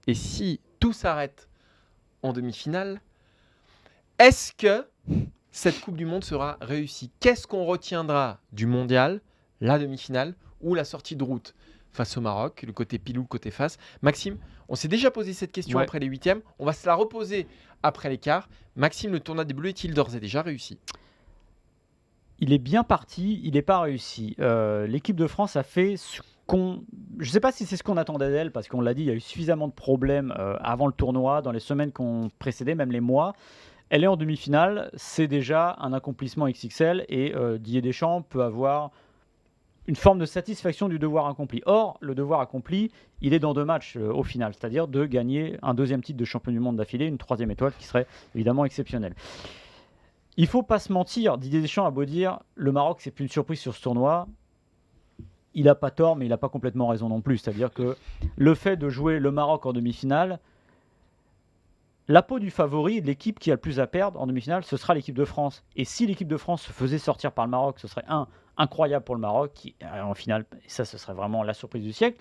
Et si tout s'arrête en demi-finale, est-ce que cette Coupe du Monde sera réussie? Qu'est-ce qu'on retiendra du mondial, la demi-finale ou la sortie de route face au Maroc, le côté pilou, le côté face? Maxime, on s'est déjà posé cette question Ouais. après les huitièmes, on va se la reposer après les quarts. Maxime, le tournoi des Bleus est-il d'ores et déjà réussi? Il est bien parti, il n'est pas réussi. L'équipe de France a fait ce qu'on... Je ne sais pas si c'est ce qu'on attendait d'elle, parce qu'on l'a dit, il y a eu suffisamment de problèmes avant le tournoi, dans les semaines qui ont précédé, même les mois. Elle est en demi-finale, c'est déjà un accomplissement XXL, et Didier Deschamps peut avoir une forme de satisfaction du devoir accompli. Or, le devoir accompli, il est dans 2 matchs au final, c'est-à-dire de gagner un 2e titre de champion du monde d'affilée, une 3e étoile qui serait évidemment exceptionnelle. Il faut pas se mentir, Didier Deschamps a beau dire le Maroc c'est plus une surprise sur ce tournoi, il n'a pas tort mais il n'a pas complètement raison non plus. C'est-à-dire que le fait de jouer le Maroc en demi-finale, la peau du favori, de l'équipe qui a le plus à perdre en demi-finale, ce sera l'équipe de France. Et si l'équipe de France se faisait sortir par le Maroc, ce serait incroyable pour le Maroc, qui en finale, ça ce serait vraiment la surprise du siècle.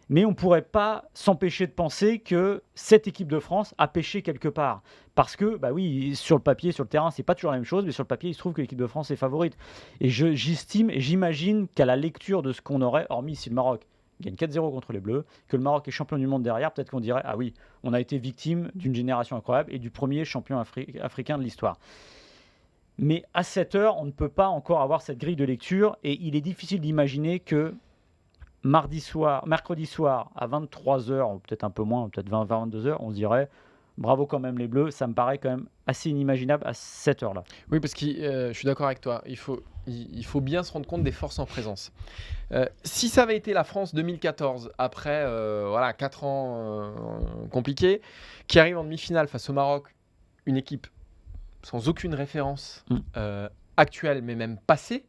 Mais on ne pourrait pas s'empêcher de penser que cette équipe de France a péché quelque part. Parce que, bah oui, sur le papier, sur le terrain, c'est pas toujours la même chose, mais sur le papier, il se trouve que l'équipe de France est favorite. Et j'estime et j'imagine qu'à la lecture de ce qu'on aurait, hormis si le Maroc gagne 4-0 contre les Bleus, que le Maroc est champion du monde derrière, peut-être qu'on dirait, ah oui, on a été victime d'une génération incroyable et du premier champion africain de l'histoire. Mais à cette heure, on ne peut pas encore avoir cette grille de lecture et il est difficile d'imaginer que mercredi soir à 23h, ou peut-être un peu moins, peut-être 22h, on se dirait bravo quand même les Bleus. Ça me paraît quand même assez inimaginable à cette heure-là. Oui, parce que je suis d'accord avec toi. Il faut bien se rendre compte des forces en présence. Si ça avait été la France 2014, après 4 ans compliqués, qui arrive en demi-finale face au Maroc, une équipe sans aucune référence actuelle, mais même passée,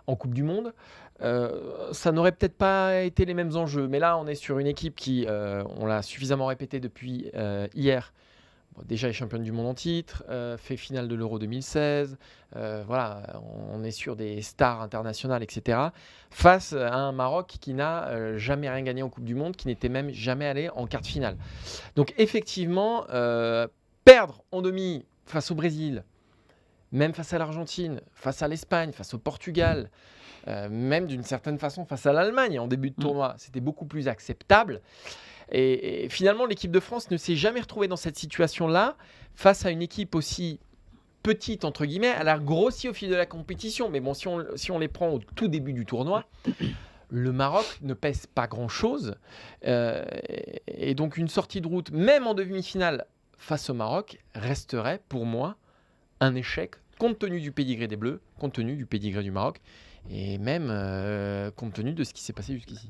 en Coupe du Monde, ça n'aurait peut-être pas été les mêmes enjeux. Mais là, on est sur une équipe qui, on l'a suffisamment répété depuis hier, déjà est championne du monde en titre, fait finale de l'Euro 2016, on est sur des stars internationales, etc. Face à un Maroc qui n'a jamais rien gagné en Coupe du Monde, qui n'était même jamais allé en quart de finale. Donc effectivement, perdre en demi face au Brésil, même face à l'Argentine, face à l'Espagne, face au Portugal, même d'une certaine façon face à l'Allemagne en début de tournoi, c'était beaucoup plus acceptable. Et finalement, l'équipe de France ne s'est jamais retrouvée dans cette situation-là, face à une équipe aussi petite, entre guillemets. Elle a grossi au fil de la compétition, mais bon, si on les prend au tout début du tournoi, le Maroc ne pèse pas grand-chose. Et donc, une sortie de route, même en demi-finale face au Maroc, resterait pour moi un échec, compte tenu du pédigré des Bleus, compte tenu du pédigré du Maroc, et même compte tenu de ce qui s'est passé jusqu'ici.